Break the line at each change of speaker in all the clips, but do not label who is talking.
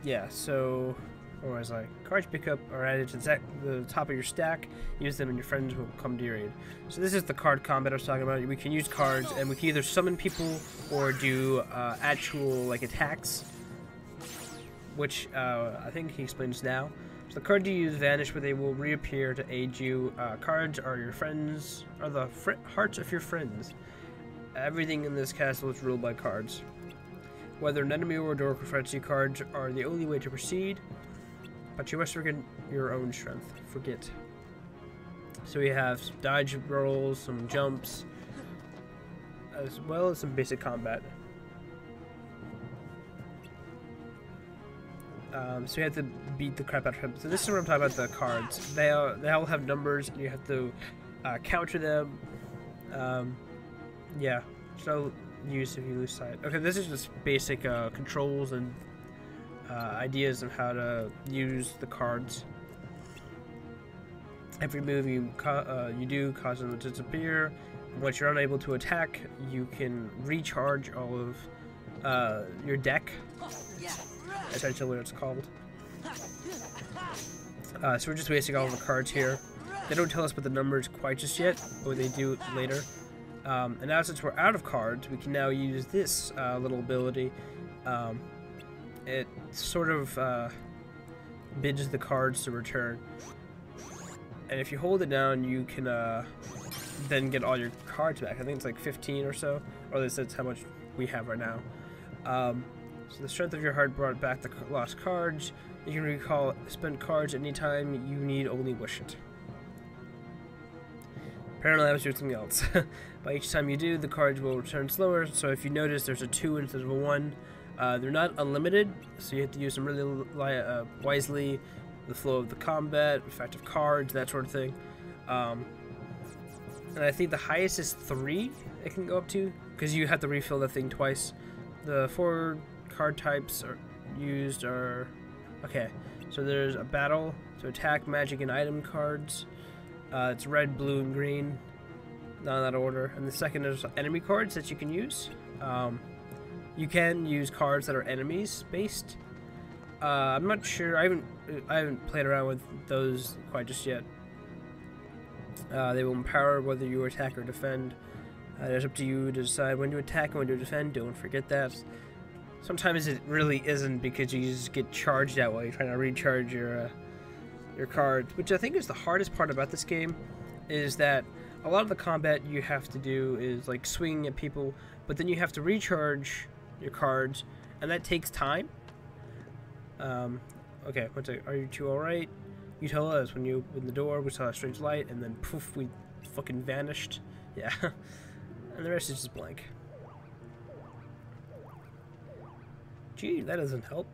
Yeah, so, or was I? Cards pick up are added to the top of your stack. Use them and your friends will come to your aid. So this is the card combat I was talking about. We can use cards and we can either summon people or do actual like attacks, which I think he explains now. So the card you use vanish, but they will reappear to aid you. Cards are your friends, are the hearts of your friends. Everything in this castle is ruled by cards. Whether an enemy or a door confronts you, cards are the only way to proceed, but you must forget your own strength. Forget. So we have some dodge rolls, some jumps, as well as some basic combat. So you have to beat the crap out of him. So this is what I'm talking about, the cards. They all have numbers, and you have to counter them. Yeah, so use if you lose sight. Okay, this is just basic controls and ideas of how to use the cards. Every move you do causes them to disappear. Once you're unable to attack, you can recharge all of your deck. Essentially what it's called. So we're just wasting all of the cards here. They don't tell us what the numbers quite just yet, but they do later. And now since we're out of cards, we can now use this little ability. It sort of bids the cards to return. And if you hold it down, you can then get all your cards back. I think it's like 15 or so, or at least that's how much we have right now. So the strength of your heart brought back the lost cards. You can recall spend cards anytime you need, only wish it. Apparently I was doing something else. By each time you do, the cards will return slower, so if you notice there's a 2 instead of a 1. They're not unlimited, so you have to use them really wisely. The flow of the combat, effect of cards, that sort of thing. And I think the highest is 3 it can go up to, because you have to refill the thing twice. The 4 card types are used are... Okay, so there's a battle, so attack, magic, and item cards. It's red, blue, and green, not in that order. And the second is enemy cards that you can use. You can use cards that are enemies based. I'm not sure. I haven't played around with those quite just yet. They will empower whether you attack or defend. It's up to you to decide when to attack and when to defend. Don't forget that. Sometimes it really isn't, because you just get charged out while you're trying to recharge your cards, which I think is the hardest part about this game, is that a lot of the combat you have to do is like swinging at people, but then you have to recharge your cards, and that takes time. Okay, one second. Are you two alright? You tell us. When you opened the door, we saw a strange light, and then poof, we fucking vanished. Yeah. And the rest is just blank. Gee, that doesn't help.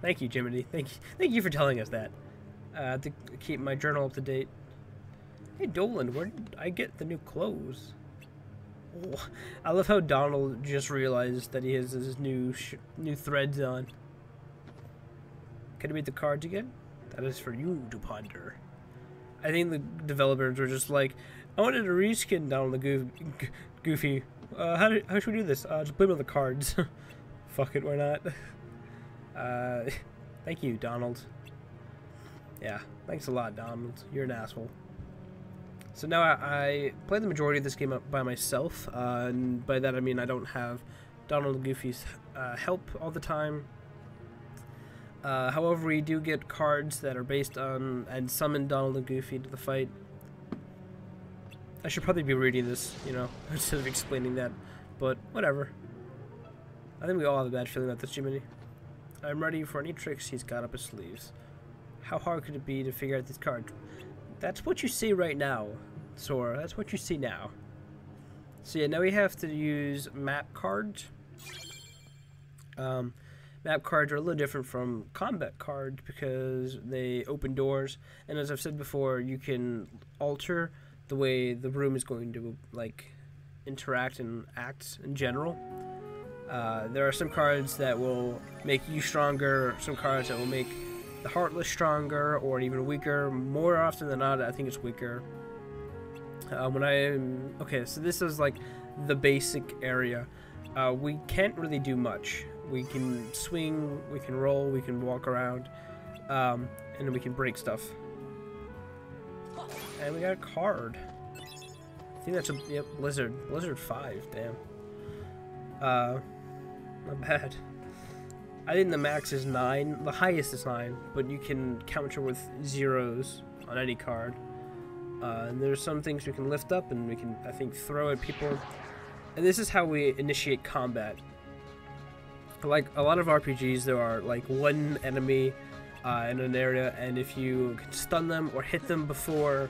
Thank you, Jiminy. Thank you for telling us that. To keep my journal up to date. Hey, Dolan, where did I get the new clothes? Oh, I love how Donald just realized that he has his new threads on. Can I read the cards again? That is for you to ponder. I think the developers were just like, I wanted to reskin Donald the Goofy. How should we do this? Just blame it on the cards. Fuck it, why not? Thank you, Donald. Yeah, thanks a lot, Donald. You're an asshole. So now I play the majority of this game by myself, and by that I mean I don't have Donald and Goofy's help all the time. However, we do get cards that are based on and summon Donald and Goofy to the fight. I should probably be reading this, you know, instead of explaining that, but whatever. I think we all have a bad feeling about this, Jiminy. I'm ready for any tricks he's got up his sleeves. How hard could it be to figure out these cards? That's what you see right now, SOAR. That's what you see now. So yeah, now we have to use map cards. Map cards are a little different from combat cards because they open doors, and as I've said before, you can alter the way the room is going to like interact and act in general. There are some cards that will make you stronger, some cards that will make the Heartless stronger or even weaker. More often than not, I think it's weaker. Okay, so this is like the basic area. We can't really do much. We can swing, we can roll, we can walk around, and then we can break stuff. And we got a card. I think that's a, yep, Blizzard. Blizzard 5, damn. Not bad. I think the max is 9, the highest is 9, but you can counter with zeros on any card. And there's some things we can lift up and we can, I think, throw at people. And this is how we initiate combat. Like a lot of RPGs, there are like one enemy in an area, and if you can stun them or hit them before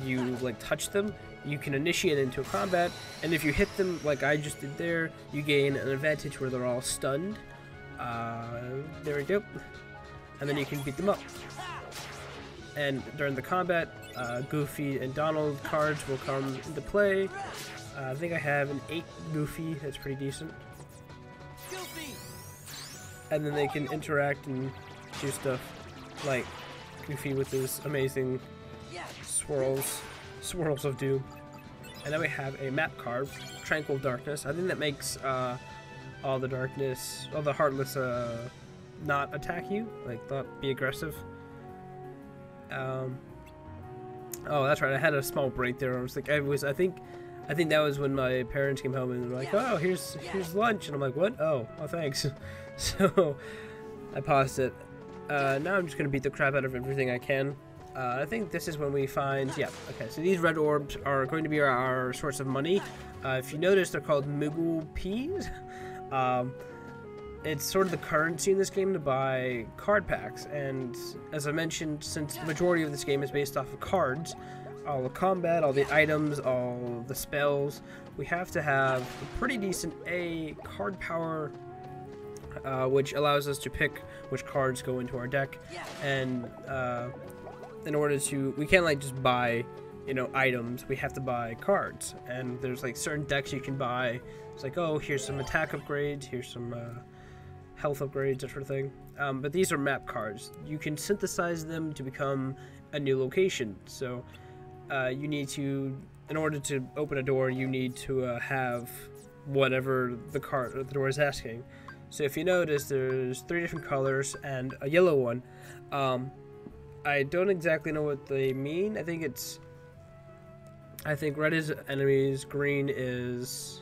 you like touch them, you can initiate into a combat. And if you hit them like I just did there, you gain an advantage where they're all stunned. There we go. And then you can beat them up. And during the combat, Goofy and Donald cards will come into play. I think I have an 8 Goofy. That's pretty decent. And then they can interact and do stuff like Goofy with his amazing swirls of doom. And then we have a map card, Tranquil Darkness. I think that makes all the Heartless not attack you, like not be aggressive. Oh, that's right. I had a small break there. I was like, I think that was when my parents came home and they were like, "Oh, here's lunch," and I'm like, "What? Oh, thanks." So I paused it. Now I'm just gonna beat the crap out of everything I can. I think this is when we find, yeah, okay, so these red orbs are going to be our source of money. If you notice, they're called Moogle Peas. It's sort of the currency in this game to buy card packs, and as I mentioned, since the majority of this game is based off of cards, all the combat, all the items, all the spells, we have to have a pretty decent card power, which allows us to pick which cards go into our deck, and in order to, we can't like just buy, you know, items, we have to buy cards. And there's like certain decks you can buy. It's like, oh, here's some attack upgrades, here's some health upgrades, that sort of thing. But these are map cards. You can synthesize them to become a new location. So you need to, in order to open a door, you need to have whatever the door is asking. So if you notice, there's 3 different colors and a yellow one. I don't exactly know what they mean. I think red is enemies, green is,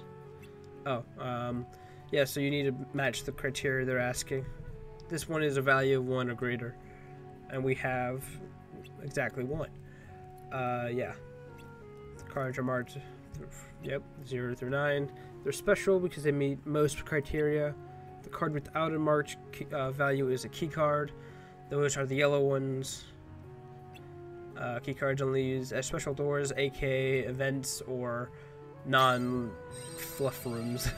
yeah, so you need to match the criteria they're asking. This one is a value of 1 or greater, and we have exactly 1. Yeah, the cards are marked, yep, 0 through 9. They're special because they meet most criteria. The card without a marked value is a key card. Those are the yellow ones. Key cards only used as special doors, aka events, or non-fluff rooms.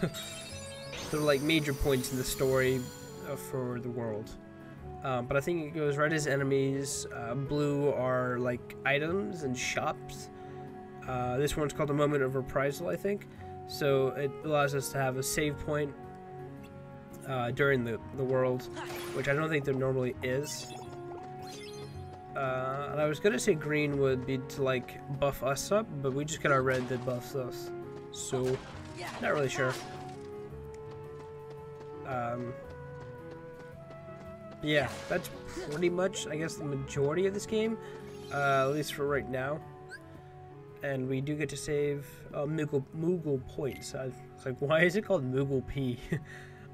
They're like major points in the story for the world. But I think it goes red as enemies, blue are like items and shops. This one's called a moment of reprisal, I think. So it allows us to have a save point during the world, which I don't think there normally is. And I was gonna say green would be to like buff us up, but we just got our red that buffs us, so not really sure. Yeah, that's pretty much, I guess, the majority of this game, at least for right now. And we do get to save Moogle points. I was like, why is it called Moogle P?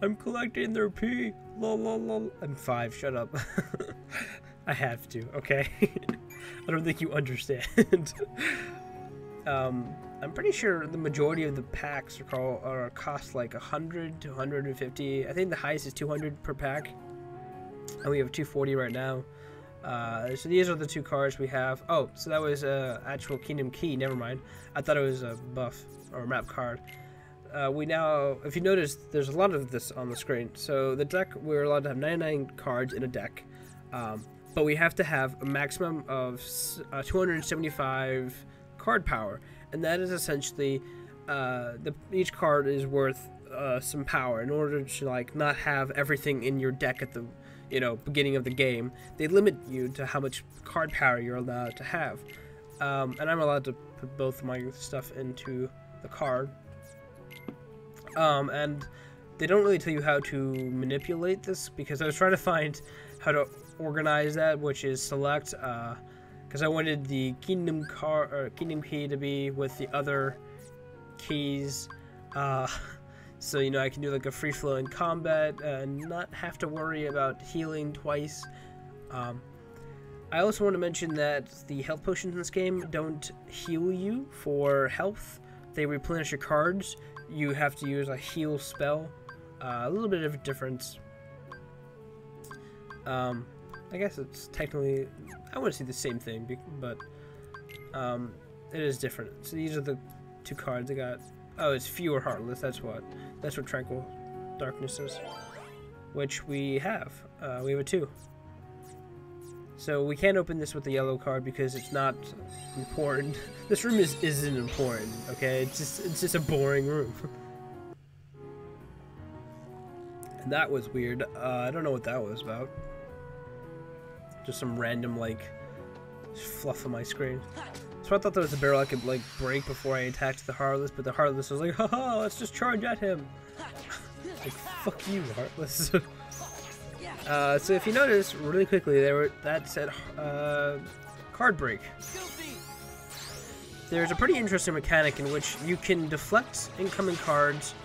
I'm collecting their P. Lol lol lol. I'm 5. Shut up. I have to. Okay. I don't think you understand. I'm pretty sure the majority of the packs cost like 100 to 150. I think the highest is 200 per pack, and we have 240 right now. So these are the 2 cards we have. Oh, so that was actual Kingdom Key. Never mind. I thought it was a buff or a map card. We now, if you notice, there's a lot of this on the screen. So the deck, we're allowed to have 99 cards in a deck, but we have to have a maximum of 275 card power, and that is essentially each card is worth some power. In order to like not have everything in your deck at the beginning of the game, they limit you to how much card power you're allowed to have, and I'm allowed to put both my stuff into the card. And they don't really tell you how to manipulate this, because I was trying to find how to organize that, which is select, because I wanted the kingdom key to be with the other keys, so you know I can do like a free flow in combat and not have to worry about healing twice. I also want to mention that the health potions in this game don't heal you for health. They replenish your cards. You have to use a heal spell. A little bit of a difference. I guess it's technically, I want to see the same thing, but it is different. So these are the 2 cards I got. Oh, it's Few or Heartless. That's what Tranquil Darkness is, which we have. We have a 2. So we can't open this with the yellow card because it's not important. This room isn't important, okay? It's just a boring room. And that was weird. I don't know what that was about. Just some random like fluff on my screen. So I thought there was a barrel I could like break before I attacked the Heartless, but the Heartless was like, haha, let's just charge at him. Like, fuck you, Heartless. So if you notice really quickly, that said card break. There's a pretty interesting mechanic in which you can deflect incoming cards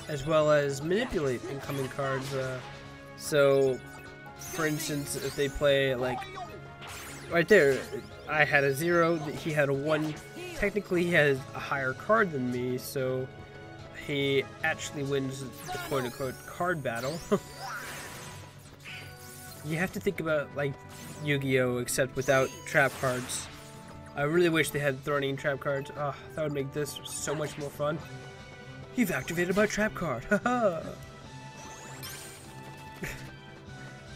as well as manipulate incoming cards. So, for instance, if they play like right there, I had a 0, he had a 1. Technically, he has a higher card than me, so he actually wins the quote-unquote card battle. You have to think about like Yu-Gi-Oh! Except without trap cards. I really wish they had throwing trap cards. Oh, that would make this so much more fun. You've activated my trap card. Haha.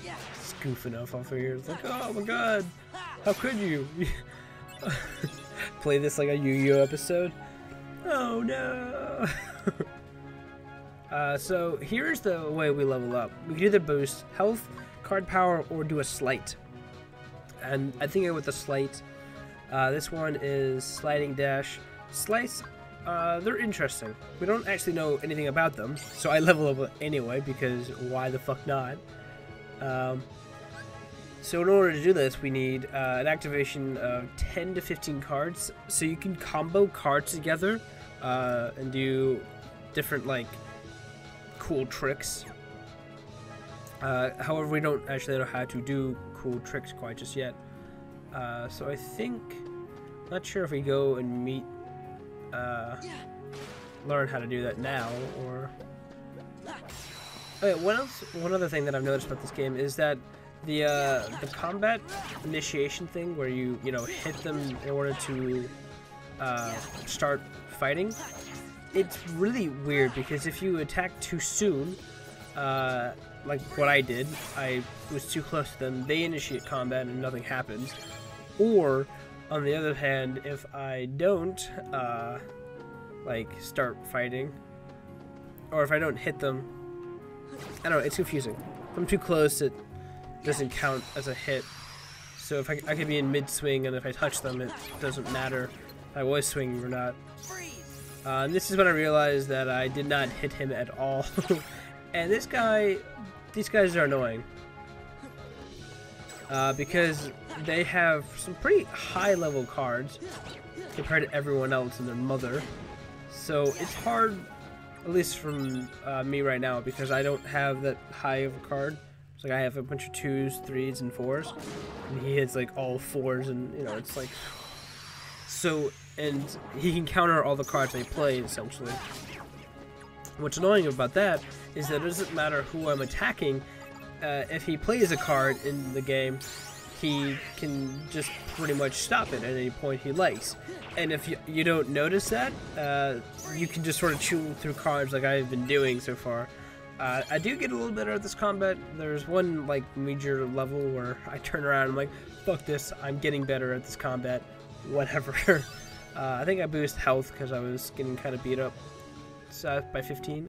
It's goofing off here. It's like, oh my god, how could you? Play this like a Yu-Gi-Oh! Episode. Oh no. So here's the way we level up. We can either boost health, card power, or do a sleight. And I think I went with the sleight. This one is sliding dash. Slice, they're interesting. We don't actually know anything about them, so I level up anyway, because why the fuck not? So in order to do this, we need an activation of 10 to 15 cards, so you can combo cards together and do different like cool tricks. However, we don't actually know how to do cool tricks quite just yet. So I think, not sure if we go and meet, learn how to do that now, or... Okay, one other thing that I've noticed about this game is that the combat initiation thing, where you know, hit them in order to start fighting, it's really weird, because if you attack too soon, like what I did, I was too close to them, they initiate combat and nothing happens. Or, on the other hand, if I don't, like, start fighting, or if I don't hit them, I don't know, it's confusing. If I'm too close, it doesn't count as a hit. So if I could be in mid-swing, and if I touch them, it doesn't matter if I was swinging or not. And this is when I realized that I did not hit him at all. And these guys are annoying. Because they have some pretty high level cards compared to everyone else and their mother. So it's hard, at least from me right now, because I don't have that high of a card. It's like I have a bunch of 2s, 3s, and 4s. And he hits like all 4s, and you know, it's like... So, and he can counter all the cards they play, essentially. What's annoying about that is that it doesn't matter who I'm attacking. If he plays a card in the game, he can just pretty much stop it at any point he likes. And if you don't notice that, you can just sort of chew through cards like I've been doing so far. I do get a little better at this combat. There's one like major level where I turn around and I'm like, fuck this, I'm getting better at this combat, whatever. I think I boost health because I was getting kind of beat up by 15.